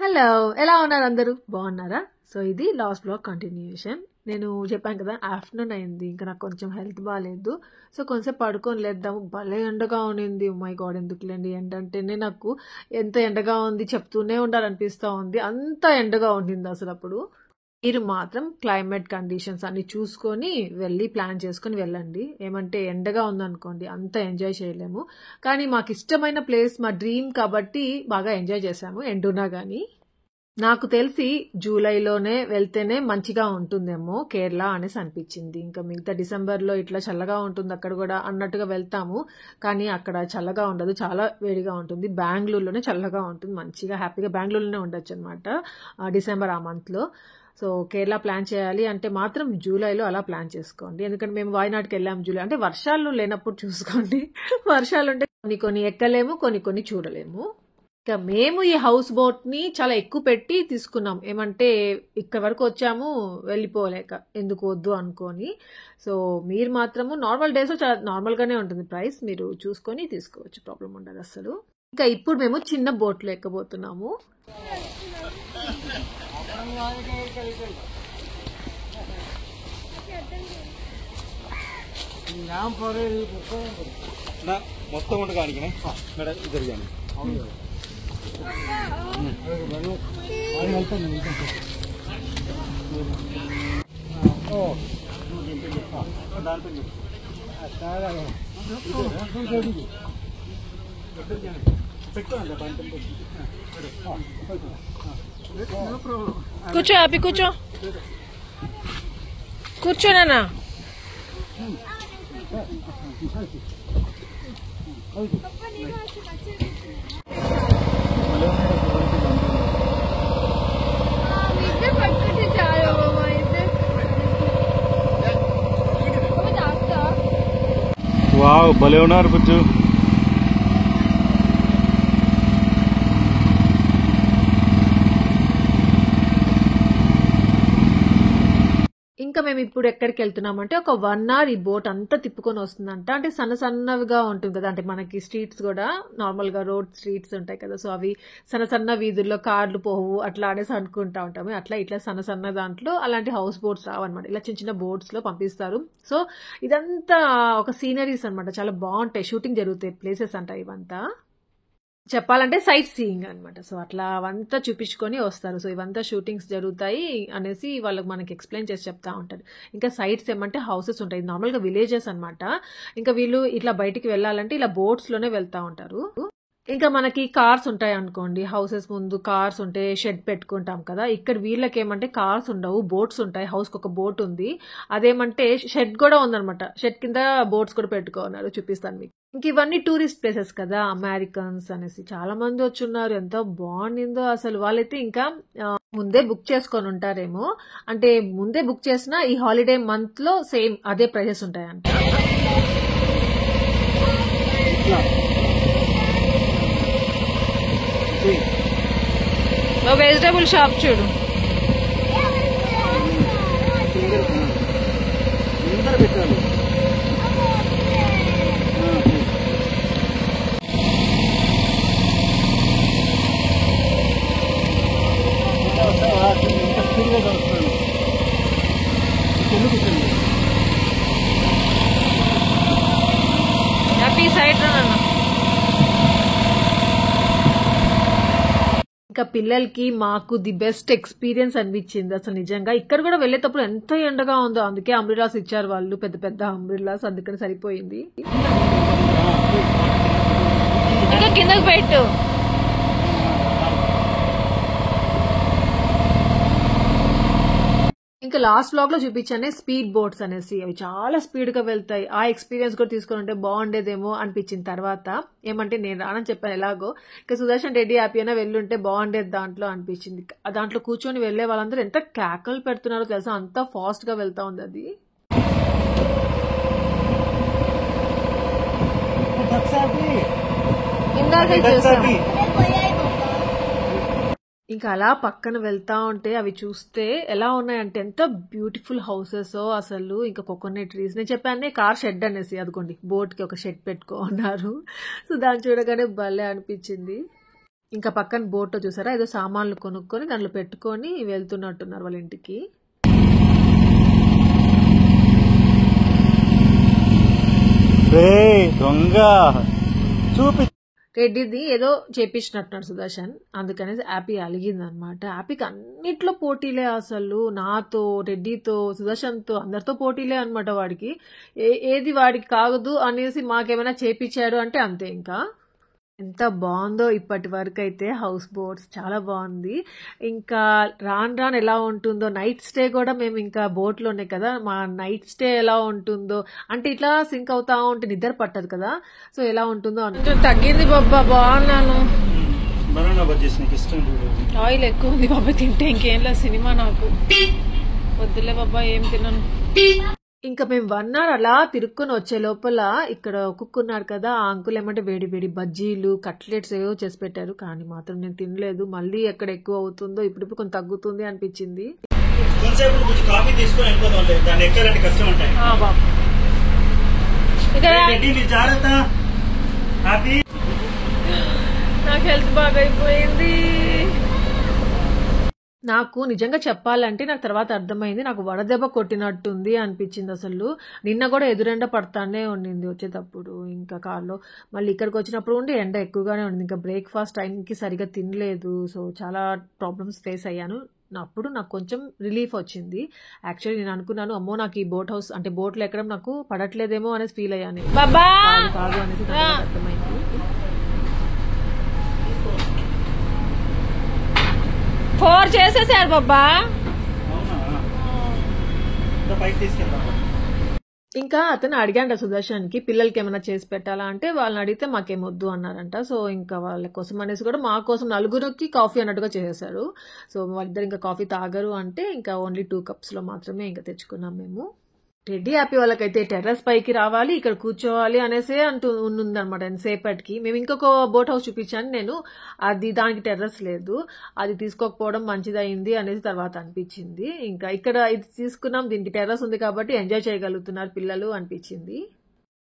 Hello! ఎలా ఉన్నారు అందరూ? బాగున్నారా? సో, ఇది లాస్ట్ వ్లాగ్ కంటిన్యూయేషన్. నేను చెప్పాను కదా! ఆఫ్టర్‌నూన్ అయింది. ఇంకా నాకు కొంచెం హెల్త్ బాలేదు. సో, కొంసేపు పడుకొని లేద్దాము. భలే ఎండగా ఉండింది. Oh my God! ఎందుకులేండి ఎండ అంటేనే నాకు ఎంత ఎండగా ఉంది చెప్తూనే ఉండాలనిపిస్తా ఉంది. అంత ఎండగా ఉండింది అసలప్పుడు. మీరు మాత్రం క్లైమేట్ కండిషన్స్ అన్ని చూసుకొని ప్లాన్ చేసుకొని వెళ్ళండి. ఏమంటే ఎండగా ఉందనుకోండి అంత ఎంజాయ్ చేయలేము. కానీ మాకిష్టమైన ప్లేస్ మా డ్రీమ్ కాబట్టి బాగా ఎంజాయ్ చేశాము ఎండున్నా గాని. నాకు తెలిసి జూలైలోనే వెళ్తేనే మంచిగా ఉంటుందేమో కేరళ అనేసి అనిపించింది. ఇంకా మిగతా డిసెంబర్‌లో ఇట్లా చల్లగా ఉంటుంది అక్కడ గూడా అన్నట్టుగా వెళ్తాము. కానీ అక్కడ చల్లగా ఉండదు. చాలా వేడిగా ఉంటుంది. బెంగుళూరులోనే చల్లగా ఉంటుంది. మంచిగా హ్యాపీగా బెంగుళూరులోనే ఉండొచ్చనమాట. డిసెంబర్ ఆ మంత్‌లో. సో, కేరళ ప్లాన్ చేయాలి అంటే మాత్రం జూలైలో అలా ప్లాన్ చేసుకోండి. ఎందుకంటే మేము వాయనాడ్‌కెళ్ళాము జూలై అంటే వర్షాలు లేనప్పుడు చూసుకోండి. వర్షాలుంటే కొన్ని కొన్ని ఎక్కలేము. కొన్ని కొన్ని చూడలేము. ఇక మేము ఈ హౌస్ బోట్‌ని చాలా ఎక్కువ పెట్టి తీసుకున్నాం. ఏమంటే ఇక్కడి వరకు వచ్చాము వెళ్ళిపోలేక. ఎందుకు వద్దు అనుకోని. సో, మీరు మాత్రము నార్మల్ డేస్‌లో చాలా నార్మల్‌గానే ఉంటుంది ప్రైస్. మీరు చూసుకొని తీసుకోవచ్చు. ప్రాబ్లమ్ ఉండదస్సలు. ఇంకా ఇప్పుడు మేము చిన్న బోట్‌లో ఎక్కబోతున్నాము. మొత్తం ఉండి కానికనే మేడం ఇద్దరు కానీ కూర్చో అభి కూర్చో కూర్చోనా వావ్ భలే ఉన్నారు బుజ్జు. ఇంకా మేము ఇప్పుడు ఎక్కడికి వెళ్తున్నామంటే ఒక 1 అవర్ ఈ బోట్ అంతా తిప్పుకొని వస్తుందంట. అంటే సన్న సన్నవిగా ఉంటుంది కదా! అంటే మనకి స్ట్రీట్స్ కూడా నార్మల్‌గా రోడ్ స్ట్రీట్స్ ఉంటాయి కదా! సో, అవి సన్న సన్న వీధుల్లో కార్లు పోవు అట్లా అనేసి అనుకుంటా ఉంటాము. అట్లా ఇట్లా సన్న సన్న దాంట్లో అలాంటి హౌస్ బోట్స్ రావన్నమాట. ఇలా చిన్న చిన్న బోట్స్‌లో పంపిస్తారు. సో, ఇదంతా ఒక సీనరీస్ అన్నమాట. చాలా బాగుంటాయి. షూటింగ్ జరుగుతాయి ప్లేసెస్ అంట ఇవంతా. చెప్పాలంటే సైట్ సీయింగ్ అనమాట. సో, అట్లా అవంతా చూపించుకొని వస్తారు. సో, ఇవంతా షూటింగ్స్ జరుగుతాయి అనేసి వాళ్ళకి మనకి ఎక్స్‌ప్లెయిన్ చేసి చెప్తా ఉంటారు. ఇంకా సైట్స్ ఏమంటే హౌసెస్ ఉంటాయి. నార్మల్‌గా విలేజెస్ అనమాట. ఇంకా వీళ్ళు ఇట్లా బయటికి వెళ్ళాలంటే ఇలా బోట్స్‌లోనే వెళ్తా ఉంటారు. ఇంకా మనకి కార్స్ ఉంటాయి అనుకోండి. హౌసెస్ ముందు కార్స్ ఉంటే షెడ్ పెట్టుకుంటాం కదా! ఇక్కడ వీళ్ళకేమంటే కార్స్ ఉండవు. బోట్స్ ఉంటాయి. హౌస్‌కి ఒక బోట్ ఉంది. అదేమంటే షెడ్ కూడా ఉందనమాట. షెడ్ కింద బోట్స్ కూడా పెట్టుకున్నారు. చూపిస్తాను మీకు. ఇంక ఇవన్నీ టూరిస్ట్ ప్లేసెస్ కదా! అమెరికన్స్ అనేసి చాలా మంది వచ్చున్నారు. ఎంత బాగుండిందో అసలు. వాళ్ళైతే ఇంకా ముందే బుక్ చేసుకొని ఉంటారేమో. అంటే ముందే బుక్ చేసినా ఈ హాలిడే మంత్‌లో సేమ్ అదే ప్రైసెస్ ఉంటాయంట. వెజిటబుల్ షాప్ చూడు. పెట్టాలి హ్యాపీ సైడ్ రన్. ఇంకా పిల్లలకి మాకు ది బెస్ట్ ఎక్స్పీరియన్స్ అనిపించింది అసలు నిజంగా. ఇక్కడ కూడా వెళ్ళేటప్పుడు ఎంత ఎండగా ఉందో. అందుకే అంబ్రెలాస్ ఇచ్చారు వాళ్ళు. పెద్ద పెద్ద అంబ్రెలాస్. అందుకని సరిపోయింది. ఇంకా కిందకి పెట్టు. ఇంకా లాస్ట్ వ్లాగ్ లో చూపించానే స్పీడ్ బోట్స్ అనేసి. అవి చాలా స్పీడ్ గా వెళ్తాయి. ఆ ఎక్స్పీరియన్స్ కూడా తీసుకొని ఉంటే బాగుండేదేమో అనిపించిన తర్వాత ఏమంటే నేను రానని చెప్పాను ఎలాగో. ఇంకా సుదర్శన్ రెడ్డి హ్యాపీ అయినా వెళ్ళుంటే బాగుండేది దాంట్లో అనిపించింది. దాంట్లో కూర్చొని వెళ్లే వాళ్ళందరూ ఎంత కేకలు పెడుతున్నారో తెలుసా. అంత ఫాస్ట్ గా వెళ్తా ఉంది అది. ఇందాక చూసాము. ఇంకా అలా పక్కన వెళ్తా ఉంటే అవి చూస్తే ఎలా ఉన్నాయంటే ఎంత బ్యూటిఫుల్ హౌసెస్ అసలు. ఇంకా కోకోనట్ ట్రీస్. నేను చెప్పానే కార్ షెడ్ అనేసి. అదిగోండి బోట్ కి ఒక షెడ్ పెట్టుకున్నారు. సో దాన్ని చూడగానే భలే అనిపించింది. ఇంకా పక్కన బోట్ చూసారా, ఏదో సామాన్లు కొనుక్కొని దాంట్లో పెట్టుకొని వెళ్తున్నట్టున్నారు వాళ్ళ ఇంటికి. దొంగ చూపి రెడ్డిది ఏదో చేపించినట్టున్నాడు సుదర్శన్, అందుకనేసి యాపీ అలిగింది అనమాట. యాపీకి అన్నిట్లో పోటీలే, అసలు నాతో, రెడ్డితో, సుదర్శన్తో అందరితో పోటీలే అనమాట. వాడికి ఏది వాడికి కాగదు అనేసి మాకేమైనా చేపించాడు అంటే అంతే. ఇంకా ఎంత బాగుందో ఇప్పటి వరకు అయితే హౌస్ బోట్స్, చాలా బాగుంది. ఇంకా రాను రాను ఎలా ఉంటుందో, నైట్ స్టే కూడా మేము ఇంకా బోట్లోనే కదా, మా నైట్ స్టే ఎలా ఉంటుందో, అంటే ఇట్లా సింక్ అవుతా ఉంటే నిద్ర పట్టదు కదా, సో ఎలా ఉంటుందో కొంచెం తగ్గింది బాబా. బాగున్నాను. బనానా బజ్జీస్ నీకు ఇష్టం ఆయిల్ ఎక్కువ ఉంది బాబా, తింటే ఇంకేం లేదు సినిమా, నాకు వద్దులే బాబా ఏం తిన్నాను. ఇంకా మేము 1 hour అలా తిరుక్కొని వచ్చే లోపల ఇక్కడ ఒక్కున్నారు కదా, ఆ అంకుల్ ఏమంటే వేడి వేడి బజ్జీలు, కట్లెట్స్ ఏవో చేసి పెట్టారు. కానీ మాత్రం నేను తినలేదు. మళ్ళీ ఎక్కడ ఎక్కువ అవుతుందో, ఇప్పుడు కొంచెం తగ్గుతుంది అనిపించింది. కాఫీ తీసుకొని వెళ్ళిపోతాం, దాన్ని ఎక్కాలంటే కష్టం ఉంటాయి. నాకు హెల్త్ బాగా అయిపోయింది. నాకు నిజంగా చెప్పాలంటే నాకు తర్వాత అర్థమైంది, నాకు వడదెబ్బ కొట్టినట్టుంది అనిపించింది. అసలు నిన్న కూడా ఎదురెండ పడతానే ఉండింది వచ్చేటప్పుడు, ఇంకా కార్లో. మళ్ళీ ఇక్కడికి వచ్చినప్పుడు ఉండి ఎండ ఎక్కువగానే ఉండింది. ఇంకా బ్రేక్ఫాస్ట్ టైంకి సరిగా తినలేదు. సో చాలా ప్రాబ్లమ్స్ ఫేస్ అయ్యాను. అప్పుడు నాకు కొంచెం రిలీఫ్ వచ్చింది. యాక్చువల్లీ నేను అనుకున్నాను, అమ్మో నాకు ఈ బోట్ హౌస్ అంటే బోట్లో ఎక్కడం నాకు పడట్లేదేమో అనేసి ఫీల్ అయ్యాను. కాదు అనేసి నాకు అర్థమైంది. ఫోర్ చేసేసారు బాబా. ఇంకా అతను అడిగాంట సుదర్శన్కి, పిల్లలకి ఏమైనా చేసి పెట్టాలా అంటే వాళ్ళని అడిగితే మాకేమొద్దు అన్నారంట. సో ఇంకా వాళ్ళ కోసం అనేసి కూడా మా కోసం 4 కాఫీ అన్నట్టుగా చేసేసారు. సో వాళ్ళిద్దరు ఇంకా కాఫీ తాగరు అంటే ఇంకా ఓన్లీ 2 cups మాత్రమే ఇంకా తెచ్చుకున్నాం మేము. రెడ్డి హ్యాపీ వాళ్ళకైతే టెర్రస్ పైకి రావాలి, ఇక్కడ కూర్చోవాలి అనేసే ఉందన్నమాట ఎంతసేపటికి. మేము ఇంకొక బోట్ హౌస్ చూపించాను నేను, అది దానికి టెర్రస్ లేదు, అది తీసుకోకపోవడం మంచిదైంది అనేసి తర్వాత అనిపించింది. ఇంకా ఇక్కడ ఇది తీసుకున్నాం, దీనికి టెర్రస్ ఉంది కాబట్టి ఎంజాయ్ చేయగలుగుతున్నారు పిల్లలు అనిపించింది.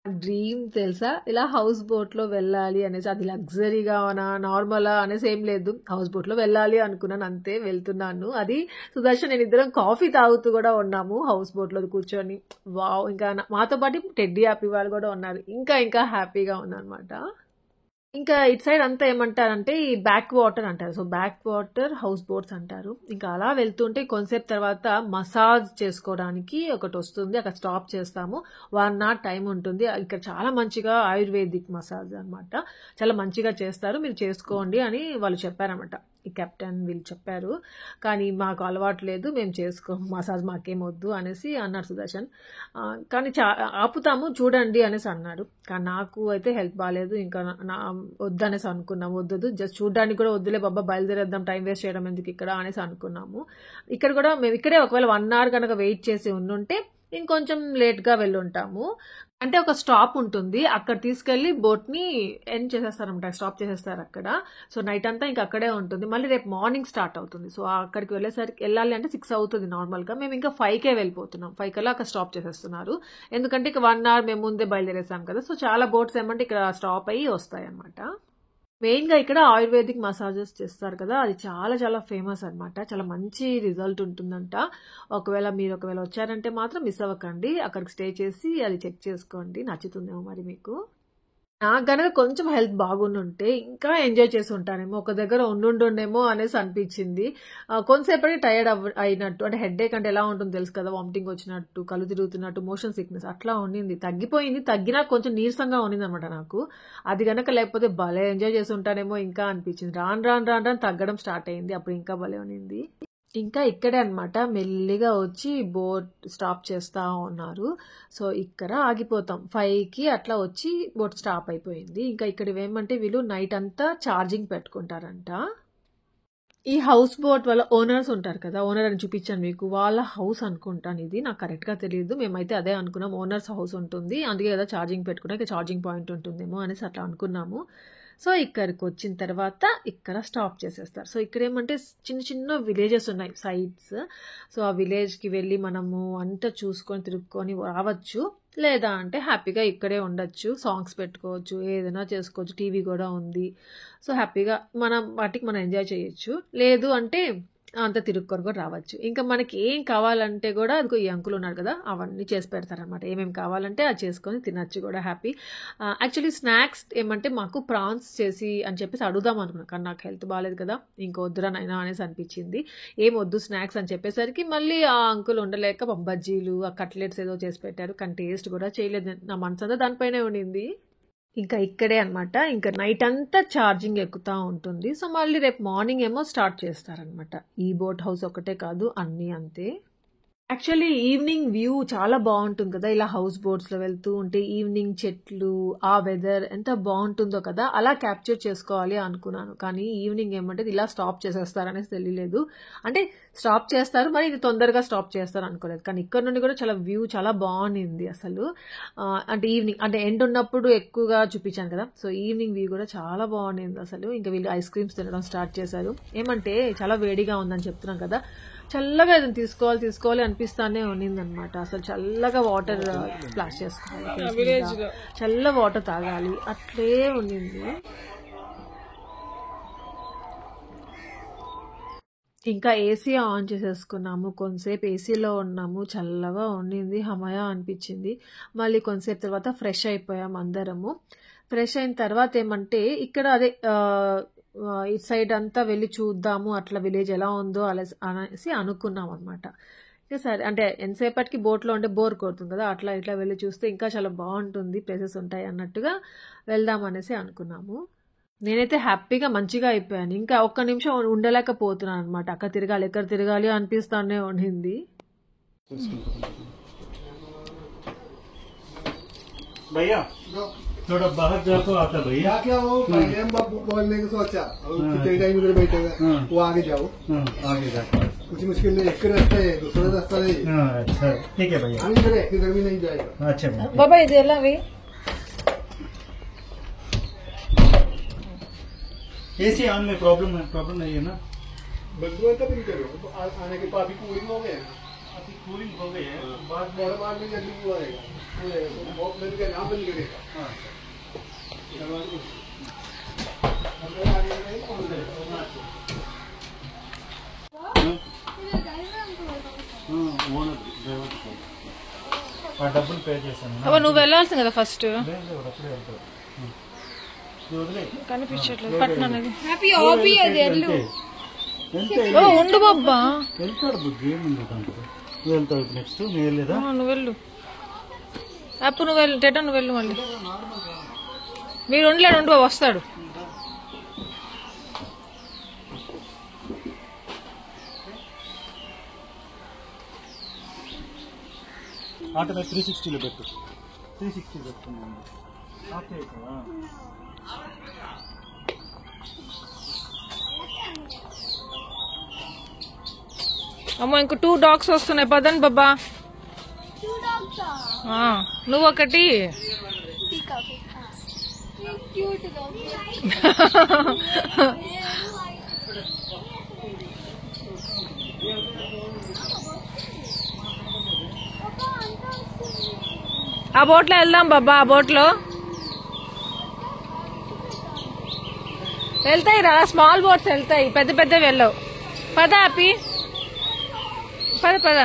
డ్రీమ్ తెలుసా, ఇలా హౌస్ బోట్ లో వెళ్ళాలి అనేసి. అది లగ్జరీగా నార్మలా అనేసి ఏం లేదు, హౌస్ బోట్ లో వెళ్ళాలి అనుకున్నాను అంతే, వెళ్తున్నాను. అది సుదర్శన్ నేను ఇద్దరం కాఫీ తాగుతూ కూడా ఉన్నాము హౌస్ బోట్ లో కూర్చొని. వావ్. ఇంకా మాతో పాటు టెడ్డీ హ్యాపీ వాళ్ళు కూడా ఉన్నారు. ఇంకా హ్యాపీగా ఉందన్నమాట. ఇంకా ఇటు సైడ్ అంతా ఏమంటారంటే ఈ బ్యాక్ వాటర్ అంటారు. So back water house boats అంటారు. ఇంకా అలా వెళ్తుంటే కొంతసేపు తర్వాత మసాజ్ చేసుకోవడానికి ఒకటి వస్తుంది, అక్కడ స్టాప్ చేస్తాము. 1 hour టైం ఉంటుంది. ఇక్కడ చాలా మంచిగా ఆయుర్వేదిక్ మసాజ్ అనమాట, చాలా మంచిగా చేస్తారు, మీరు చేసుకోండి అని వాళ్ళు చెప్పారనమాట. ఈ కెప్టెన్ వీళ్ళు చెప్పారు. కానీ మాకు అలవాటు లేదు, మేము చేసుకోము, మసాజ్ మాకేం వద్దు అనేసి అన్నాడు సుదర్శన్. కానీ ఆపుతాము చూడండి అనేసి అన్నాడు. కానీ నాకు అయితే హెల్త్ బాగాలేదు, ఇంకా వద్దనేసి అనుకున్నాము. వద్దు, జస్ట్ చూడడానికి కూడా వద్దులే బాబా, బయలుదేరేద్దాం, టైం వేస్ట్ చేయడం ఎందుకు ఇక్కడ అనేసి అనుకున్నాము. ఇక్కడ కూడా మేము ఇక్కడే ఒకవేళ 1 hour కనుక వెయిట్ చేసి ఉండుంటే ఇంకొంచెం లేట్గా వెళ్ళుంటాము. అంటే ఒక స్టాప్ ఉంటుంది, అక్కడ తీసుకెళ్లి బోట్ ని ఎండ్ చేసేస్తారనమాట, స్టాప్ చేసేస్తారు అక్కడ. సో నైట్ అంతా ఇంకా అక్కడే ఉంటుంది. మళ్ళీ రేపు మార్నింగ్ స్టార్ట్ అవుతుంది. సో అక్కడికి వెళ్ళాలి అంటే 6 అవుతుంది నార్మల్ గా. మేము ఇంకా 5కే వెళ్ళిపోతున్నాం. 5 కల్లా అక్కడ స్టాప్ చేసేస్తున్నారు. ఎందుకంటే ఇక 1 hour మేము ముందే బయలుదేరేసాం కదా. సో చాలా బోట్స్ ఏమంటే ఇక్కడ స్టాప్ అయ్యి వస్తాయి అనమాట. మెయిన్ గా ఇక్కడ ఆయుర్వేదిక్ మసాజెస్ చేస్తారు కదా, అది చాలా చాలా ఫేమస్ అనమాట. చాలా మంచి రిజల్ట్ ఉంటుందంట. ఒకవేళ వచ్చారంటే మాత్రం మిస్ అవ్వకండి, అక్కడికి స్టే చేసి అది చెక్ చేసుకోండి, నచ్చుతుందేమో మరి మీకు. నాకు గనక కొంచెం హెల్త్ బాగుండుంటే ఇంకా ఎంజాయ్ చేసి ఉంటానేమో, ఒక దగ్గర ఉండుండేమో అనేసి అనిపించింది. కొంతసేపటి టైర్డ్ అయినట్టు, అంటే హెడ్ఏక్ అంటే ఎలా ఉంటుందో తెలుసు కదా, వామిటింగ్ వచ్చినట్టు, కళ్ళు తిరుగుతున్నట్టు, మోషన్ సిక్నెస్ అట్లా ఉండింది. తగ్గిపోయింది, తగ్గినా కొంచెం నీరసంగా ఉండింది అనమాట నాకు. అది గనక లేకపోతే భలే ఎంజాయ్ చేసి ఉంటానేమో ఇంకా అనిపించింది. రాను తగ్గడం స్టార్ట్ అయింది, అప్పుడు ఇంకా భలే ఉన్నింది. ఇంకా ఇక్కడే అనమాట మెల్లిగా వచ్చి బోట్ స్టాప్ చేస్తా ఉన్నారు. సో ఇక్కడ ఆగిపోతాం. 5కి అట్లా వచ్చి బోట్ స్టాప్ అయిపోయింది. ఇంకా ఇక్కడ ఏమంటే వీళ్ళు నైట్ అంతా ఛార్జింగ్ పెట్టుకుంటారంట. ఈ హౌస్ బోట్ వాళ్ళ ఓనర్స్ ఉంటారు కదా, ఓనర్ అని చూపించాను మీకు, వాళ్ళ హౌస్ అనుకుంటాను ఇది, నాకు కరెక్ట్గా తెలియదు. మేమైతే అదే అనుకున్నాం, ఓనర్స్ హౌస్ ఉంటుంది అందుకే కదా ఛార్జింగ్ పెట్టుకున్నా, ఛార్జింగ్ పాయింట్ ఉంటుందేమో అనేసి అట్లా అనుకున్నాము. సో ఇక్కడికి వచ్చిన తర్వాత ఇక్కడ స్టాప్ చేసేస్తారు. సో ఇక్కడ ఏమంటే చిన్న చిన్న విలేజెస్ ఉన్నాయి సైడ్స్. సో ఆ విలేజ్కి వెళ్ళి మనము అంతా చూసుకొని తిరుక్కొని రావచ్చు, లేదా అంటే హ్యాపీగా ఇక్కడే ఉండొచ్చు, సాంగ్స్ పెట్టుకోవచ్చు, ఏదైనా చేసుకోవచ్చు, టీవీ కూడా ఉంది. సో హ్యాపీగా మనం వాటికి మనం ఎంజాయ్ చేయొచ్చు. లేదు అంటే అంత తిరుక్కొని కూడా రావచ్చు. ఇంకా మనకి ఏం కావాలంటే కూడా అదిగో ఈ అంకుల్ ఉన్నారు కదా, అవన్నీ చేసి పెడతారనమాట. ఏమేమి కావాలంటే అది చేసుకొని తినచ్చు కూడా హ్యాపీ. యాక్చువల్లీ స్నాక్స్ ఏమంటే మాకు ప్రాన్స్ చేసి అని చెప్పేసి అడుగుదాం అనుకున్నాను, కానీ నాకు హెల్త్ బాగాలేదు కదా, ఇంకొద్దురానైనా అనేసి అనిపించింది. ఏం వద్దు స్నాక్స్ అని చెప్పేసరికి మళ్ళీ ఆ అంకుల్ ఉండలేక బజ్జీలు, ఆ కట్లెట్స్ ఏదో చేసి పెట్టారు, కానీ టేస్ట్ కూడా చేయలేదు. నా మనసు అంతా దానిపైనే ఉండింది. ఇంకా ఇక్కడే అనమాట ఇంకా నైట్ అంతా ఛార్జింగ్ ఎక్కుతూ ఉంటుంది. సో మళ్ళీ రేపు మార్నింగ్ ఏమో స్టార్ట్ చేస్తారనమాట. ఈ బోట్ హౌస్ ఒకటే కాదు, అన్నీ అంతే. యాక్చువల్లీ ఈవినింగ్ వ్యూ చాలా బాగుంటుంది కదా, ఇలా హౌస్ బోట్స్లో వెళ్తూ ఉంటే ఈవినింగ్ చెట్లు, ఆ వెదర్ ఎంత బాగుంటుందో కదా, అలా క్యాప్చర్ చేసుకోవాలి అనుకున్నాను. కానీ ఈవినింగ్ ఏమంటే ఇలా స్టాప్ చేసేస్తారనేసి తెలియలేదు. అంటే స్టాప్ చేస్తారు, మరి ఇది తొందరగా స్టాప్ చేస్తారు అనుకోలేదు. కానీ ఇక్కడ నుండి కూడా చాలా వ్యూ చాలా బాగుంది అసలు. అంటే ఈవినింగ్ అంటే ఎండ్ ఉన్నప్పుడు ఎక్కువగా చూపించాను కదా, సో ఈవినింగ్ వ్యూ కూడా చాలా బాగుంది అసలు. ఇంకా వీళ్ళు ఐస్ క్రీమ్స్ తినడం స్టార్ట్ చేశారు. ఏమంటే చాలా వేడిగా ఉందని చెప్తున్నాం కదా, చల్లగా ఏదైనా తీసుకోవాలి అనిపిస్తానే ఉన్నింది అనమాట. అసలు చల్లగా వాటర్ స్ప్లాష్ చేసుకోవాలి, చల్ల వాటర్ తాగాలి, అట్లే ఉన్నింది. ఇంకా ఏసీ ఆన్ చేసేసుకున్నాము, కొంతసేపు ఏసీలో ఉన్నాము, చల్లగా ఉండింది, హమయా అనిపించింది. మళ్ళీ కొంతసేపు తర్వాత ఫ్రెష్ అయిపోయాము అందరము. ఫ్రెష్ అయిన తర్వాత ఏమంటే ఇక్కడ అదే ఇటు సైడ్ అంతా వెళ్ళి చూద్దాము, అట్లా విలేజ్ ఎలా ఉందో అనేసి అనుకున్నాం అనమాట. సరే అంటే ఎంతసేపటికి బోట్లో ఉంటే బోర్ కొడుతుంది కదా, అట్లా ఇట్లా వెళ్ళి చూస్తే ఇంకా చాలా బాగుంటుంది, ప్లేసెస్ ఉంటాయి అన్నట్టుగా వెళ్దాం అనేసి అనుకున్నాము. నేనైతే హ్యాపీగా మంచిగా అయిపోయాను, ఇంకా ఒక్క నిమిషం ఉండలేకపోతున్నాను అనమాట. అక్కడ తిరగాలి, ఎక్కడ తిరగాలి అనిపిస్తానే ఉండింది. भैया थोड़ा बाहर जाकर आता भैया क्या हो पहले हम बोलने को सोचा और कितने टाइम उधर बैठेगा वो आगे जाओ आगे जा कुछ मुश्किल नहीं, एक रास्ता है दूसरा रास्ता नहीं। अच्छा ठीक है भैया, हम इधर है, किधर भी नहीं जाएगा। अच्छा भैया బాబా ఇది ఎలా एसी ऑन में प्रॉब्लम नहीं है ना, बदलुआ का भी करो आने के बाद भी कूलिंग हो गया, अभी कूलिंग हो गई है, बाद बड़ा बाद में जल्दी हुआ रहेगा, बहुत मिल गया यहाँ बंद करेगा। డబ్బులు పే చేశాను. నువ్వు వెళ్ళాల్సింది కదా ఫస్ట్, అప్పుడే వెళ్తాడు కనిపించట్లేదు పట్టణానికి. ఎంత ఉండు బాబా, వెళ్తాడు బుద్ధి ఏముంది దాంట్లో, నువ్వు వెళ్తావు నెక్స్ట్ నేను వెళ్ళలేదా, నువ్వు వెళ్ళు అప్పుడు, నువ్వు వెళ్ళు టెటా, నువ్వు వెళ్ళు, మళ్ళీ మీరు ఉండలేడు, ఉండు బాబు వస్తాడు. ఆటో 360లో పెట్టు, 360 పెట్టుకున్నాను. అమ్మో ఇంకో 2 డాగ్స్ వస్తున్నాయి, పదండి బాబా. నువ్వు ఒకటి ఆ బోట్లో వెళ్దాం బాబా, ఆ బోట్లో వెళ్తాయి రా, స్మాల్ బోట్స్ వెళ్తాయి, పెద్ద పెద్ద వెళ్ళవు. పద హ్యాపీ, పద.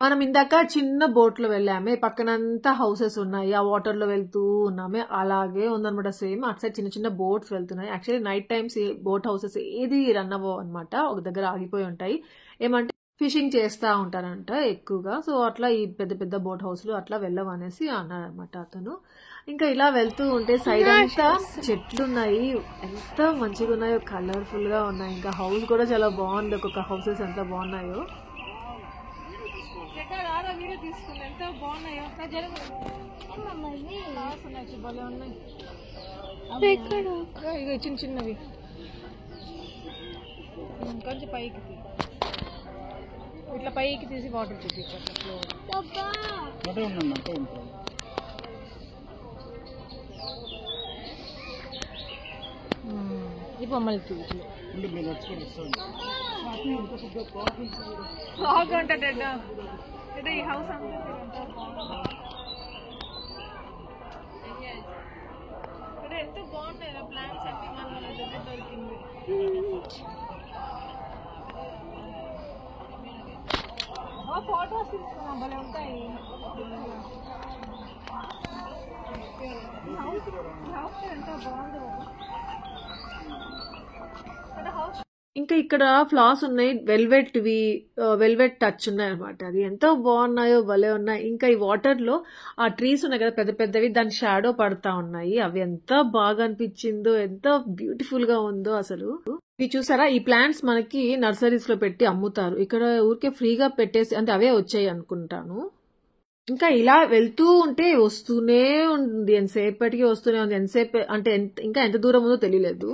మనం ఇందాక చిన్న బోట్లో వెళ్ళామే, పక్కనంతా హౌసెస్ ఉన్నాయి, ఆ వాటర్ లో వెళ్తూ ఉన్నామే, అలాగే ఉందనమాట సేమ్. అటు సైడ్ చిన్న చిన్న బోట్స్ వెళ్తున్నాయి. Actually night times boat houses ఏది రన్ అవ్వవు అనమాట, ఒక దగ్గర ఆగిపోయి ఉంటాయి. ఏమంటే ఫిషింగ్ చేస్తూ ఉంటారంట ఎక్కువగా. సో అట్లా ఈ పెద్ద పెద్ద బోట్ హౌస్లు అట్లా వెళ్ళవు అనేసి అన్నారనమాట అతను. ఇంకా ఇలా వెళ్తూ ఉంటే సైడ్ అంతా చెట్లు ఉన్నాయి, ఎంత మంచిగా ఉన్నాయో, కలర్ఫుల్ గా ఉన్నాయి. ఇంకా హౌస్ కూడా చాలా బాగుంది, ఒక్కొక్క హౌసెస్ ఎంత బాగున్నాయో. చిన్న చిన్నవి కొంచెం పైకి ఇట్లా పైకి తీసి వాటర్ చూపించారు. ఈ బొమ్మలు చూపించు ఈ హౌస్ ఎంత బాగుంటాయి ప్లాన్స్ అన్ని మన దగ్గర దొరికింది. ఫోటోస్ తీసుకున్నాం భలే ఉంటాయి. ఇంకా ఇక్కడ ఫ్లవర్స్ ఉన్నాయి, వెల్వెట్ టచ్ ఉన్నాయి అనమాట. అది ఎంతో బాగున్నాయో భలే ఉన్నాయి. ఇంకా ఈ వాటర్ లో ఆ ట్రీస్ ఉన్నాయి కదా పెద్ద పెద్దవి, దాని షాడో పడతా ఉన్నాయి. అవి ఎంత బాగా అనిపించిందో, ఎంత బ్యూటిఫుల్ గా ఉందో అసలు. ఇవి చూసారా, ఈ ప్లాంట్స్ మనకి నర్సరీస్ లో పెట్టి అమ్ముతారు. ఇక్కడ ఊరికే ఫ్రీగా పెట్టేసి అంటే అవే వచ్చాయి అనుకుంటాను. ఇంకా ఇలా వెళ్తూ ఉంటే వస్తూనే ఉంది, ఎంతసేపటికి వస్తూనే ఉంది. ఎంతసేపు అంటే ఇంకా ఎంత దూరం ఉందో తెలియలేదు.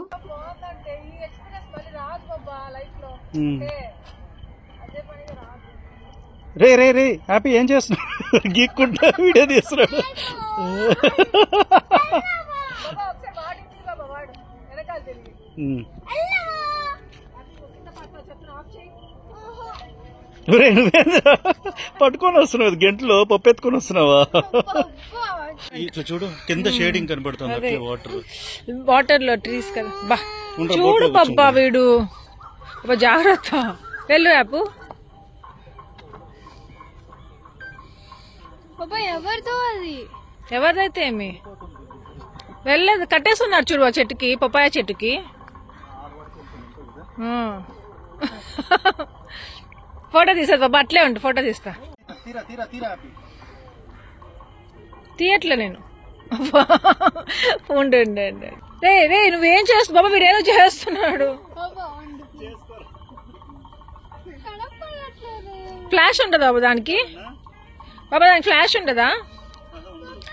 రే రే రే హ్యాపీ ఏం చేస్తున్నాడు? గీక్కుంటా వీడియో తీస్తున్నాడు. నువ్వేంద్రా పట్టుకొని వస్తున్నావు, గంటలో పప్పు ఎత్తుకొని వస్తున్నావా? ఇట్లా చూడు కింద షేడింగ్ కనబడుతుంది వాటర్ లో ట్రీస్ కదా. బా చూడు పబ్బా వీడు, జాగ్రత్త వెళ్ళు యాపు. ఎవరితో అది? ఎవరిదైతే ఏమి వెళ్ళలేదు, కట్టేస్తున్నారు చూడు ఆ చెట్టుకి, పపాయ చెట్టుకి. ఫోటో తీసేది బాబా, అట్లే ఉండు ఫోటో తీస్తా. తీయట్లే నేను. ఉండు రే రే నువ్వేం చేస్తావు బాబా? వీడేదో చేస్తున్నాడు. ఫ్లాష్ ఉండదా బాబా దానికి? బాబా దానికి ఫ్లాష్ ఉండదా?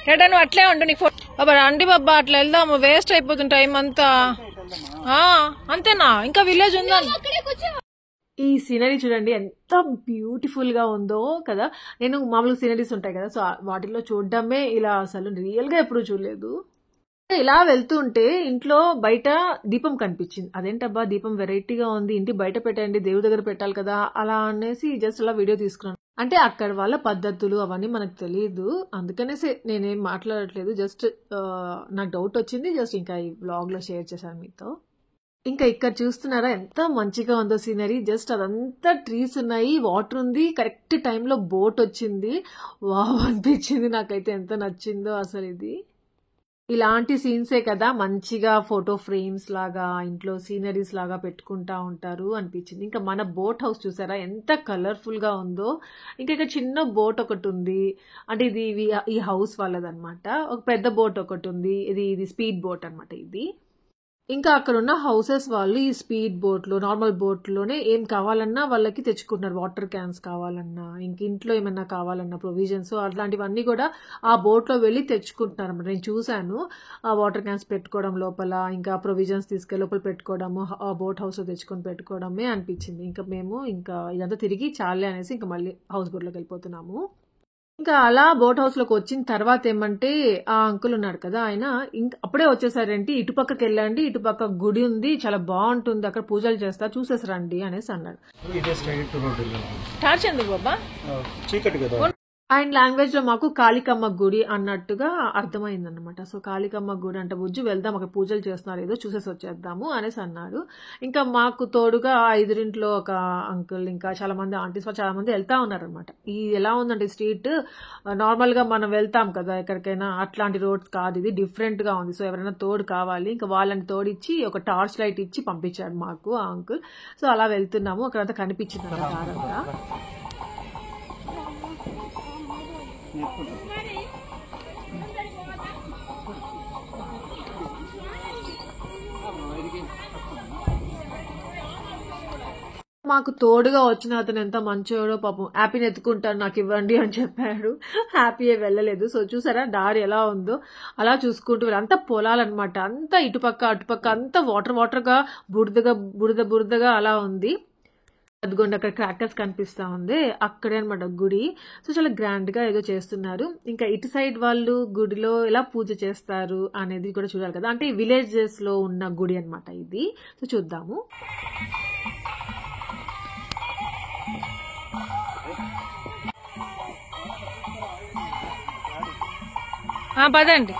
రేటా నువ్వు అట్లే ఉండు, నీకు బాబా రండి బాబా అట్లా వెళ్దాము, వేస్ట్ అయిపోతుంది టైం అంతా. అంతేనా? ఇంకా విలేజ్ ఉందా? ఈ సీనరీ చూడండి ఎంత బ్యూటిఫుల్ గా ఉందో కదా. నేను మామూలుగా సీనరీస్ ఉంటాయి కదా, సో వాటిల్లో చూడడమే ఇలా అసలు రియల్ గా ఎప్పుడు చూడలేదు. ఇలా వెళ్తుంటే ఇంట్లో బయట దీపం కనిపించింది. అదేంటబ్బా దీపం వెరైటీగా ఉంది, ఇంటి బయట పెట్టండి, దేవుడి దగ్గర పెట్టాలి కదా అలా అనేసి జస్ట్ అలా వీడియో తీసుకున్నాను. అంటే అక్కడ వాళ్ళ పద్ధతులు అవన్నీ మనకు తెలియదు, అందుకనేసి నేనేం మాట్లాడట్లేదు. జస్ట్ నాకు డౌట్ వచ్చింది, జస్ట్ ఇంకా ఈ వ్లాగ్ లో షేర్ చేశాను మీతో. ఇంకా ఇక్కడ చూస్తున్నారా ఎంత మంచిగా ఉందో సీనరీ. జస్ట్ అదంతా ట్రీస్ ఉన్నాయి, వాటర్ ఉంది, కరెక్ట్ టైంలో బోట్ వచ్చింది. వావ్ అనిపించింది నాకైతే, ఎంత నచ్చిందో అసలు. ఇది ఇలాంటి సీన్సే కదా మంచిగా ఫోటో ఫ్రేమ్స్ లాగా ఇంట్లో సీనరీస్ లాగా పెట్టుకుంటా ఉంటారు అనిపించింది. ఇంకా మన బోట్ హౌస్ చూసారా ఎంత కలర్ఫుల్ గా ఉందో. ఇంకా ఇక్కడ చిన్న బోట్ ఒకటి ఉంది, అంటే ఇది ఈ హౌస్ వాళ్ళదన్నమాట. ఒక పెద్ద బోట్ ఒకటి ఉంది, ఇది స్పీడ్ బోట్ అన్నమాట ఇది. ఇంకా అక్కడ ఉన్న హౌసెస్ వాళ్ళు ఈ స్పీడ్ బోట్లు నార్మల్ బోట్లోనే ఏం కావాలన్నా వాళ్ళకి తెచ్చుకుంటున్నారు. వాటర్ క్యాన్స్ కావాలన్నా, ఇంక ఇంట్లో ఏమన్నా కావాలన్నా ప్రొవిజన్స్ అట్లాంటివన్నీ కూడా ఆ బోట్లో వెళ్ళి తెచ్చుకుంటున్నారు అన్నమాట. నేను చూశాను ఆ వాటర్ క్యాన్స్ పెట్టుకోవడం లోపల, ఇంకా ప్రొవిజన్స్ తీసుకెళ్ళి లోపల పెట్టుకోవడము, ఆ బోట్ హౌస్లో తెచ్చుకొని పెట్టుకోవడమే అనిపించింది. ఇంకా మేము ఇంకా ఇదంతా తిరిగి చాలే అనేసి ఇంకా మళ్ళీ హౌస్ బోట్లోకి వెళ్ళిపోతున్నాము. ఇంకా అలా బోట్ హౌస్ లోకి వచ్చిన తర్వాత ఏమంటే ఆ అంకుల్ ఉన్నాడు కదా, ఆయన ఇంకా అప్పుడే వచ్చేసారేంటి, ఇటుపక్కకి వెళ్ళండి, ఇటుపక్క గుడి ఉంది చాలా బాగుంటుంది, అక్కడ పూజలు చేస్తా చూసేసరండి అనేసి అన్నాడు. టార్చ్ ఎందుకు బాబా? చీకటి కదా. ఆయన లాంగ్వేజ్ లో మాకు కాళికమ్మ గుడి అన్నట్టుగా అర్థమైంది అనమాట. సో కాళికమ్మ గుడి అంటే బుజ్జు వెళ్దాం, అక్కడ పూజలు చేస్తున్నారు, ఏదో చూసేసి వచ్చేద్దాము అనేసి అన్నాడు. ఇంకా మాకు తోడుగా ఎదురింట్లో ఒక అంకుల్, ఇంకా చాలా మంది ఆంటీస్ చాలా మంది వెళ్తా ఉన్నారనమాట. ఈ ఎలా ఉందంటే స్ట్రీట్ నార్మల్ గా మనం వెళ్తాం కదా ఎక్కడికైనా, అట్లాంటి రోడ్స్ కాదు, ఇది డిఫరెంట్ గా ఉంది. సో ఎవరైనా తోడు కావాలి, ఇంకా వాళ్ళని తోడిచ్చి ఒక టార్చ్ లైట్ ఇచ్చి పంపించాడు మాకు ఆ అంకుల్. సో అలా వెళ్తున్నాము, అక్కడంతా కనిపించింది దారంతా. మాకు తోడుగా వచ్చిన అతను ఎంత మంచోడో పాపం, హ్యాపీని ఎత్తుకుంటాను నాకు ఇవ్వండి అని చెప్పాడు. హ్యాపీయే వెళ్ళలేదు. సో చూసారా దారి ఎలా ఉందో, అలా చూసుకుంటూ అంతా పొలాలన్నమాట, అంతా ఇటుపక్క అటుపక్క అంతా వాటర్ గా బురదగా అలా ఉంది. అదిగోండి అక్కడ క్రాకర్స్ కనిపిస్తా ఉంది, అక్కడే అనమాట గుడి. సో చాలా గ్రాండ్ గా ఏదో చేస్తున్నారు. ఇంకా ఇటు సైడ్ వాళ్ళు గుడిలో ఎలా పూజ చేస్తారు అనేది కూడా చూడాలి కదా, అంటే విలేజెస్ లో ఉన్న గుడి అనమాట ఇది. సో చూద్దాము. పదండి.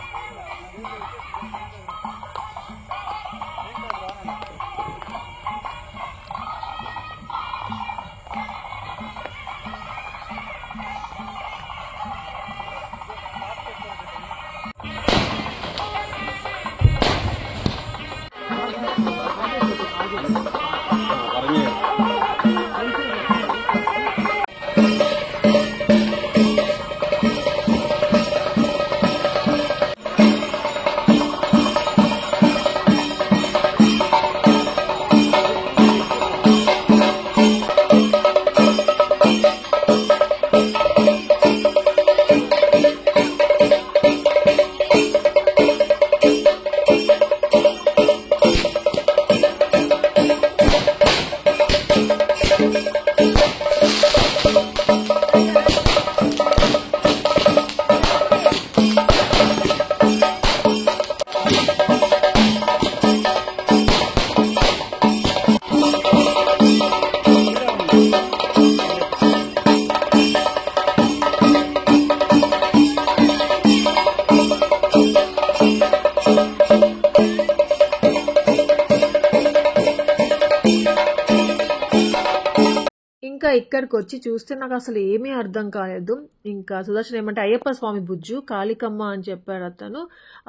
ఇంకా ఇక్కడికి వచ్చి చూస్తే నాకు అసలు ఏమీ అర్థం కాలేదు. ఇంకా సుదర్శన్ ఏమంటే అయ్యప్ప స్వామి బుజ్జు కాళికమ్మ అని చెప్పాడు అతను,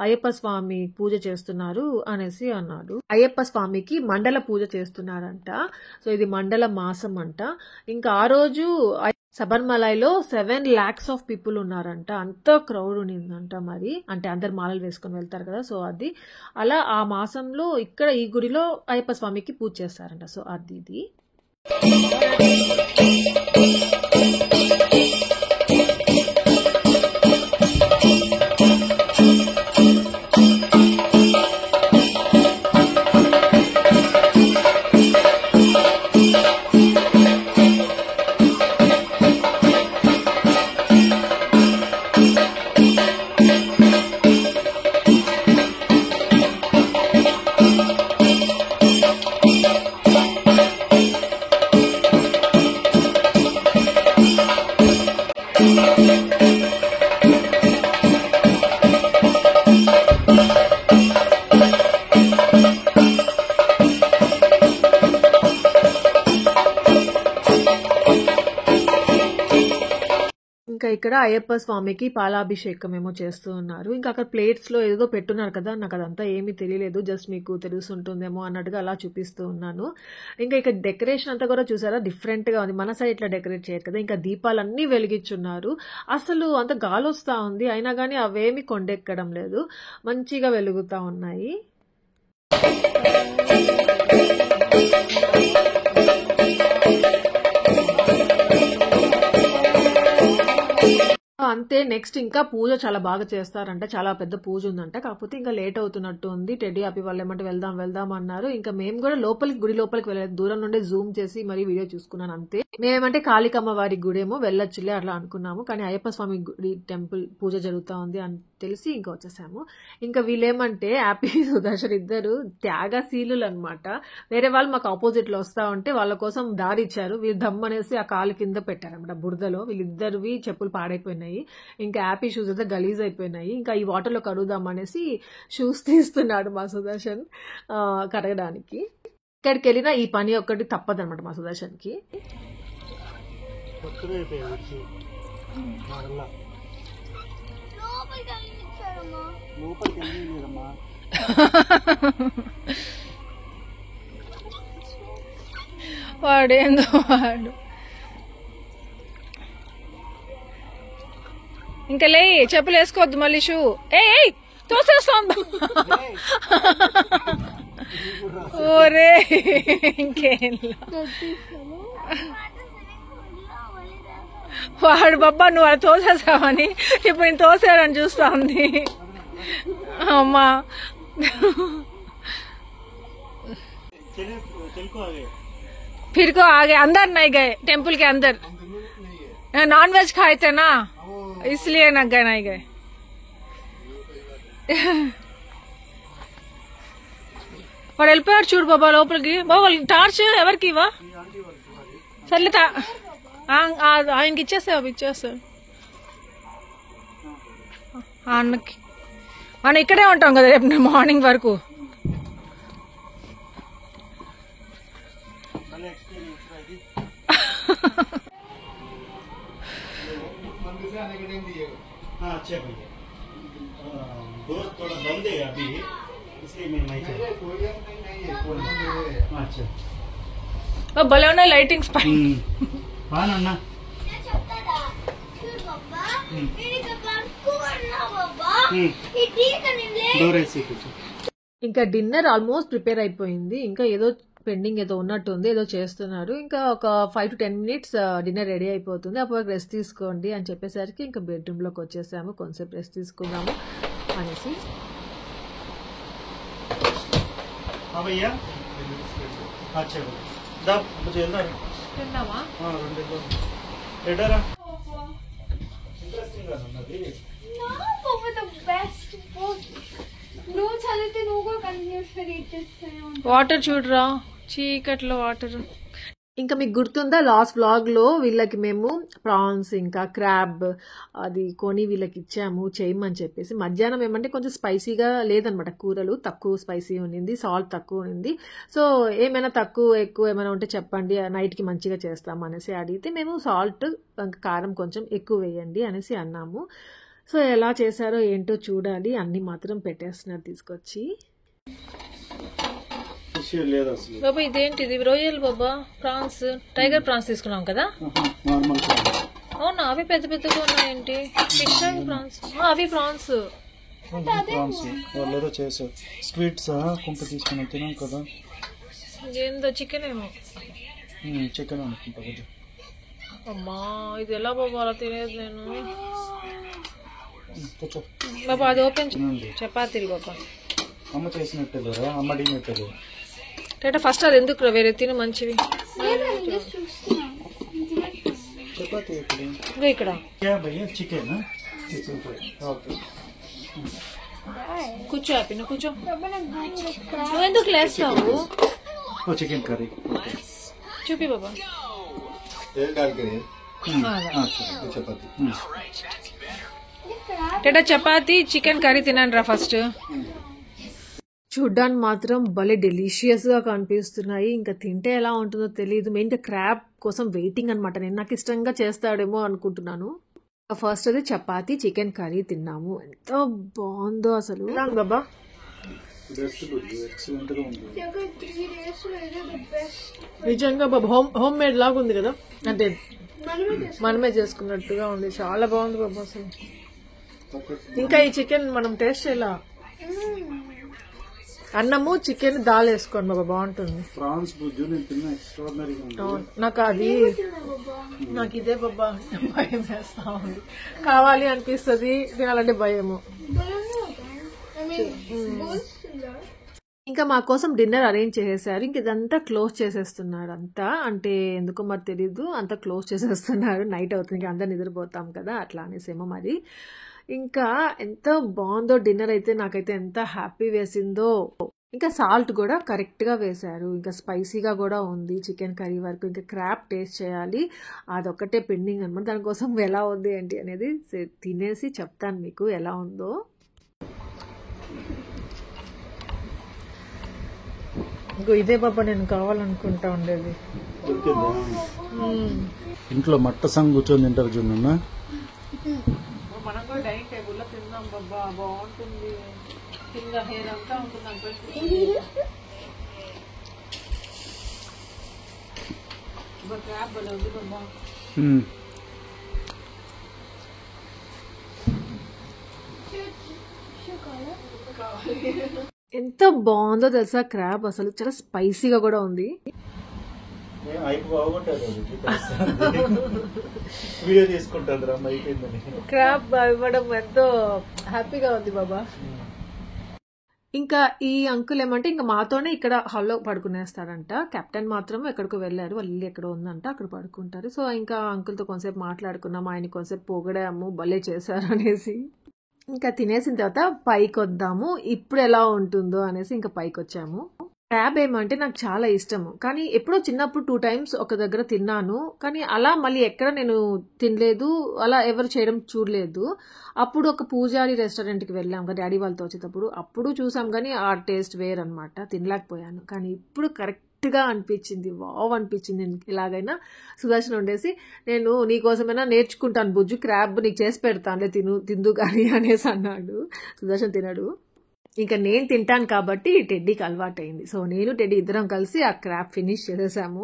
అయ్యప్ప స్వామి పూజ చేస్తున్నారు అనేసి అన్నాడు. అయ్యప్ప స్వామికి మండల పూజ చేస్తున్నారంట. సో ఇది మండల మాసం అంట. ఇంకా ఆ రోజు శబరిమలలో 7 lakhs ఆఫ్ పీపుల్ ఉన్నారంట, అంత క్రౌడ్ ఉండిందంట. మరి అంటే అందరు మాలలు వేసుకొని వెళ్తారు కదా, సో అది అలా ఆ మాసంలో ఇక్కడ ఈ గుడిలో అయ్యప్ప స్వామికి పూజ చేస్తారంట. సో అది ఇది. ఇంకా ఇక్కడ అయ్యప్ప స్వామికి పాలాభిషేకం ఏమో చేస్తూ ఉన్నారు. ఇంకా అక్కడ ప్లేట్స్ లో ఏదో పెట్టున్నారు కదా, నాకు అదంతా ఏమీ తెలియలేదు, జస్ట్ మీకు తెలుసుంటుందేమో అన్నట్టుగా అలా చూపిస్తూ ఉన్నాను. ఇంకా ఇక్కడ డెకరేషన్ అంతా కూడా చూసారా, డిఫరెంట్ గా ఉంది. మన సైడ్ ఇట్లా డెకరేట్ చేయరు కదా. ఇంకా దీపాలన్నీ వెలిగించున్నారు. అసలు అంత గాలి వస్తా ఉంది, అయినా కానీ అవేమి కొండెక్కడం లేదు, మంచిగా వెలుగుతా ఉన్నాయి. అంతే. నెక్స్ట్ ఇంకా పూజ చాలా బాగా చేస్తారంట, చాలా పెద్ద పూజ ఉందంట. కాకపోతే ఇంకా లేట్ అవుతున్నట్టు ఉంది. టెడ్డీ హ్యాపీ వాళ్ళు ఏమంటే వెళ్దాం అన్నారు. ఇంకా మేము కూడా గుడి లోపలికి వెళ్ళలేదు, దూరం నుండి జూమ్ చేసి మరి వీడియో చూసుకున్నాను అంతే. మేమేమంటే కాళికమ్మ వారి గుడేమో వెళ్ళొచ్చులే అట్లా అనుకున్నాము, కానీ అయ్యప్ప స్వామి గుడి టెంపుల్ పూజ జరుగుతా ఉంది అని తెలిసి ఇంకా వచ్చేసాము. ఇంకా వీళ్ళేమంటే హ్యాపీ సుదర్శన్ ఇద్దరు త్యాగశీలు అనమాట. వేరే వాళ్ళు మాకు ఆపోజిట్ లో వస్తా ఉంటే వాళ్ళ కోసం దారి ఇచ్చారు, వీళ్ళు దమ్ అనేసి ఆ కాలు కింద పెట్టారనమాట బురదలో. వీళ్ళిద్దరివి చెప్పులు పాడైపోయినాయి, ఇంకా హ్యాపీ షూస్ అయితే గలీజ్ అయిపోయినాయి. ఇంకా ఈ వాటర్ లో కడుగుదాం అనేసి షూస్ తీస్తున్నాడు మా సుదర్శన్ కడగడానికి. ఇక్కడికి వెళ్ళినా ఈ పని ఒక్కటి తప్పదనమాట మా సుదర్శన్ కి. వాడేందో వాడు. ఇంకా లే, చెప్పులు వేసుకోవద్దు మళ్ళీ షూ. ఏ తోసేస్తోంది. ఓరే ఇంకేం వాడు బాబా, నువ్వు వాడు తోసేసావని ఇప్పుడు నేను తోసాడని చూస్తా ఉంది అమ్మా. फिर को आगे अंदर नहीं गए टेम्पल के अंदर नॉन वेज खाए थे ना इसलिए नहीं गए వాడు వెళ్ళిపోయాడు చూడు బాబా లోపలికి. బాబా టార్చ్ ఎవరికి ఇవా సర్లే ఆయనకి ఇచ్చేస్తావు అవి ఇచ్చేస్తావు అన్నకి. మనం ఇక్కడే ఉంటాం కదా రేపు మార్నింగ్ వరకు. अच्छा भैया डोर थोड़ा बंद है अभी इसलिए मैं नहीं अच्छा భలే ఉన్నాయి లైటింగ్స్ పై. నాన్న డోర్ వేసి ఇంకా డిన్నర్ ఆల్మోస్ట్ ప్రిపేర్ అయిపోయింది. ఇంకా ఏదో పెండింగ్ ఏదో ఉన్నట్టుంది, ఏదో చేస్తున్నారు. ఇంకా ఒక 5 to 10 minutes డిన్నర్ రెడీ అయిపోతుంది. అప్పుడు రెస్ట్ తీసుకోండి అని చెప్పేసరికి ఇంకా బెడ్రూమ్ లోకి వచ్చేసాము. కొంచెం రెస్ట్ తీసుకుందాము అనేసి. भैया अच्छा मुझे తిన్నామా? ఎడరా నువ్వు చదివితే నువ్వు కూడా కంటిన్యూస్ గా రీడ్ చేస్తూనే ఉంటావు. వాటర్ చూడరా చీకట్లో వాటర్. ఇంకా మీకు గుర్తుందా లాస్ట్ వ్లాగ్ లో వీళ్ళకి మేము ప్రాన్స్ ఇంకా క్రాబ్ అది కొని వీళ్ళకి ఇచ్చాము చేయమని చెప్పేసి. మధ్యాహ్నం ఏమంటే కొంచెం స్పైసీగా లేదనమాట, కూరలు తక్కువ స్పైసీ ఉండింది, సాల్ట్ తక్కువ ఉంది. సో ఏమైనా తక్కువ ఎక్కువ ఏమైనా ఉంటే చెప్పండి, నైట్కి మంచిగా చేస్తాము అనేసి అడిగితే మేము సాల్ట్ ఇంకా కారం కొంచెం ఎక్కువ వేయండి అనేసి అన్నాము. సో ఎలా చేశారో ఏంటో చూడాలి. అన్ని మాత్రం పెట్టేస్తున్నారు తీసుకొచ్చి. లేదు అసలు బాబా ఇదేంటిది రొయ్యలు బాబా, ప్రాన్స్, టైగర్ ప్రాన్స్ తీసుకున్నాం కదా. నార్మల్ అవునా అవి పెద్ద పెద్దగా ఉన్నాయేంటి? ఫిష్ అండ్ ప్రాన్స్, అవి ప్రాన్స్. ప్రాన్స్ వాళ్ళు ఏదో చేశారు స్వీట్స్ కుంప తీసుకుని తినాం కదా. ఏందో చికెన్ ఏమో. చికెన్ అనుకుంటా కదా. అమ్మా ఇది ఎలా బాబా అలా తినేది నేను. కూర్చో బాబా అది ఓపెన్ చపాతీలు బాబా. అమ్మ చేసినట్టు లేదా, అమ్మ డినట్టు టేటా ఫస్ట్ అది ఎందుకు వేరే తిను మంచివి. చపాతీ ఇంకా ఇక్కడ క్యా భయ్యా చికెన్ చికెన్ ఓకే కూర్చో ఆపిన కూర్చో. నువ్వు ఎందుకు లేస్తావు? ఓ చికెన్ కర్రీ చూపి బాబా. చపాతీ టేటా చపాతీ చికెన్ కర్రీ తినండి రా ఫస్ట్. చూడ్డానికి మాత్రం భలే డెలిషియస్ గా కనిపిస్తున్నాయి. ఇంకా తింటే ఎలా ఉంటుందో తెలియదు. మెయిన్గా క్రాబ్ కోసం వెయిటింగ్ అనమాట. నేను నాకు ఇష్టంగా చేస్తాడేమో అనుకుంటున్నాను. ఫస్ట్ అయితే చపాతీ చికెన్ కర్రీ తిన్నాము. ఎంత బాగుందో అసలు బాబా. నిజంగా బాబా హోమ్ మేడ్ లాగా ఉంది కదా, అంటే మనమే చేసుకున్నట్టుగా ఉంది. చాలా బాగుంది బాబా అసలు. ఇంకా ఈ చికెన్ మనం టేస్ట్ చేయాల. అన్నము చికెన్ దాల్ వేసుకోండి బాబా, బాగుంటుంది. ప్రాన్స్ బుజ్జు నేను తిన్నా ఎక్స్ట్రాడినరీగా ఉంది. నాకు అది నాకు ఇదే బాబా భయం వేస్తా ఉంది. కావాలి అనిపిస్తుంది, తినాలంటే భయము. ఇంకా మా కోసం డిన్నర్ అరేంజ్ చేసేసారు. ఇంక ఇదంతా క్లోజ్ చేసేస్తున్నారు అంతా. అంటే ఎందుకో మరి తెలీదు, అంతా క్లోజ్ చేసేస్తున్నారు. నైట్ అవుతుంది, ఇంకా అందరు నిద్రపోతాం కదా, అట్లా అనేసేమో మరి. ఇంకా ఎంత బాగుందో డిన్నర్ అయితే, నాకైతే ఎంత హ్యాపీ వేసిందో. ఇంకా సాల్ట్ కూడా కరెక్ట్ గా వేశారు. ఇంకా స్పైసీగా కూడా ఉంది చికెన్ కర్రీ వరకు. ఇంకా క్రాబ్ టేస్ట్ చేయాలి, అదొక్కటే పెండింగ్ అనమాట. దానికోసం ఎలా ఉంది ఏంటి అనేది తినేసి చెప్తాను మీకు ఎలా ఉందో. ఇంకో ఇదే బాబా నేను కావాలనుకుంటా ఉండేది. ఇంట్లో మట్ట సంగ్ కూర్చొని తింటారు చూడన్నా. మనం కూడా డైనింగ్ టేబుల్ లో తిందాం బాబా, బాగుంటుంది. కింద హెయిర్ అంతా ఉంటుంది క్రాబ్ భలే ఉంది బాబా. ఎంత బాగుందో తెలుసా క్రాబ్, అసలు చాలా స్పైసీగా కూడా ఉంది. వీడియో తీసుకుంటారు అమ్మ అయిపోయిందని. క్రాబ్ ఇవ్వడం ఎంతో హ్యాపీగా ఉంది బాబా. ఇంకా ఈ అంకుల్ ఏమంటే ఇంకా మాతోనే ఇక్కడ హాల్లో పడుకునేస్తాడంట. కెప్టెన్ మాత్రం ఎక్కడికో వెళ్ళారు, వాళ్ళ ఇల్లు ఎక్కడో ఉందంట, అక్కడ పడుకుంటారు. సో ఇంకా అంకుల్తో కొంతసేపు మాట్లాడుకున్నాము, ఆయన కొంతసేపు పొగిడాము, భలే చేశారు అనేసి. ఇంకా తినేసిన తర్వాత పైకి వద్దాము, ఇప్పుడు ఎలా ఉంటుందో అనేసి ఇంకా పైకి వచ్చాము. క్రాబ్ ఏమంటే నాకు చాలా ఇష్టము, కానీ ఎప్పుడో చిన్నప్పుడు 2 times ఒక దగ్గర తిన్నాను, కానీ అలా మళ్ళీ ఎక్కడ నేను తినలేదు, అలా ఎవరు చేయడం చూడలేదు. అప్పుడు ఒక పూజారి రెస్టారెంట్కి వెళ్ళాం కదా డాడీ వాళ్ళతో వచ్చేటప్పుడు, అప్పుడు చూసాం, కానీ ఆ టేస్ట్ వేరనమాట, తినలేకపోయాను. కానీ ఇప్పుడు కరెక్ట్గా అనిపించింది, వావ్ అనిపించింది. ఇలాగైనా సుదర్శన్ ఉండేసి నేను నీకోసమైనా నేర్చుకుంటాను బుజ్జు, క్రాబ్ నీకు చేసి పెడతానులే, తిందు కానీ అనేసి అన్నాడు. సుదర్శన్ తినడు, ఇంకా నేను తింటాను కాబట్టి టెడ్డీకి అలవాటైంది. సో నేను టెడ్డీ ఇద్దరం కలిసి ఆ క్రాబ్ ఫినిష్ చేసేసాము.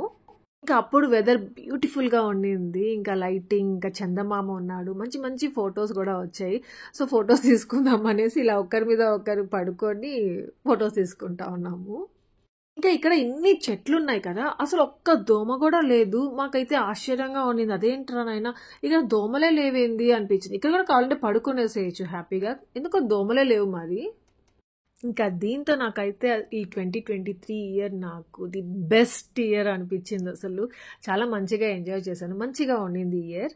ఇంకా అప్పుడు వెదర్ బ్యూటిఫుల్గా ఉండింది, ఇంకా లైటింగ్, ఇంకా చందమామ ఉన్నాడు, మంచి మంచి ఫొటోస్ కూడా వచ్చాయి. సో ఫొటోస్ తీసుకుందాం అనేసి ఇలా ఒకరి మీద ఒకరు పడుకొని ఫొటోస్ తీసుకుంటా ఉన్నాము. ఇంకా ఇక్కడ ఇన్ని చెట్లు ఉన్నాయి కదా, అసలు ఒక్క దోమ కూడా లేదు. మాకైతే ఆశ్చర్యంగా ఉండింది, అదేంట్రా నాయనా ఇక్కడ దోమలే లేవేంది అనిపించింది. ఇక్కడ కూడా కావాలంటే పడుకునేసేయచ్చు హ్యాపీగా, ఎందుకో దోమలే లేవు మరి. ఇంకా దీంతో నాకైతే ఈ 2023 ఇయర్ నాకు ది బెస్ట్ ఇయర్ అనిపించింది. అసలు చాలా మంచిగా ఎంజాయ్ చేశాను, మంచిగా ఉండింది ఈ ఇయర్.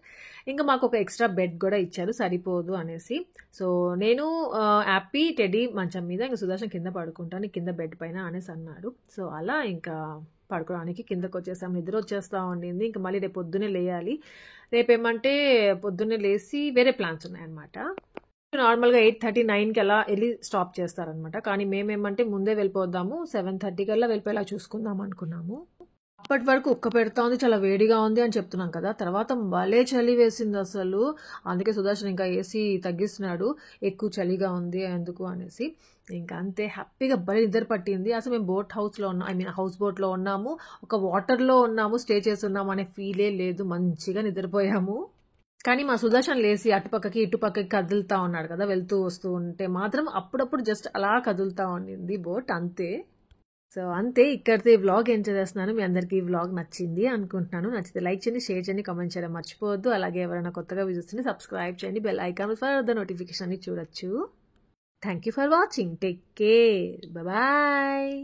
ఇంకా మాకు ఒక ఎక్స్ట్రా బెడ్ కూడా ఇచ్చారు, సరిపోదు అనేసి. సో నేను హ్యాపీ టెడ్డీ మంచం మీద, ఇంకా సుదర్శన్ కింద పడుకుంటాను కింద బెడ్ పైన అనేసి అన్నాడు. సో అలా ఇంకా పడుకోవడానికి కిందకు వచ్చేసాం, నిద్ర వచ్చేస్తూ ఉండింది. ఇంకా మళ్ళీ రేపు పొద్దున్నే లేయాలి. రేపేమంటే పొద్దున్నే లేచి వేరే ప్లాన్స్ ఉన్నాయన్నమాట. నార్మల్గా 8:30, 9కి అలా వెళ్ళి స్టాప్ చేస్తారనమాట, కానీ మేమేమంటే ముందే వెళ్ళిపోద్దాము, 7:30 కల్లా వెళ్ళిపోయేలా చూసుకుందాం అనుకున్నాము. అప్పటి వరకు ఉక్క పెడతా ఉంది, చాలా వేడిగా ఉంది అని చెప్తున్నాం కదా, తర్వాత భలే చలి వేసింది అసలు. అందుకే సుదర్శన్ ఇంకా ఏసీ తగ్గిస్తున్నాడు, ఎక్కువ చలిగా ఉంది ఎందుకు అనేసి. ఇంకా అంతే హ్యాపీగా భలే నిద్ర పట్టింది. అసలు మేము బోట్ హౌస్లో ఉన్నాం, హౌస్ బోట్లో ఉన్నాము, ఒక వాటర్లో ఉన్నాము, స్టే చేస్తున్నాము అనే ఫీలే లేదు, మంచిగా నిద్రపోయాము. కానీ మా సుదర్శన్ లేసి అటుపక్కకి ఇటుపక్కకి కదులుతా ఉన్నాడు కదా, వెళ్తూ వస్తూ ఉంటే మాత్రం అప్పుడప్పుడు జస్ట్ అలా కదులుతా ఉండింది బోట్, అంతే. సో అంతే, ఇక్కడితో ఈ వ్లాగ్ ఎంజాయ్ చేస్తున్నాను. మీ అందరికీ ఈ వ్లాగ్ నచ్చింది అనుకుంటున్నాను. నచ్చితే లైక్ చేయండి, షేర్ చేయండి, కామెంట్ చేయడం మర్చిపోవద్దు. అలాగే ఎవరైనా కొత్తగా చూస్తుంటే సబ్స్క్రైబ్ చేయండి, bell icon for the notification అని చూడొచ్చు. Thank you for watching, take care, bye.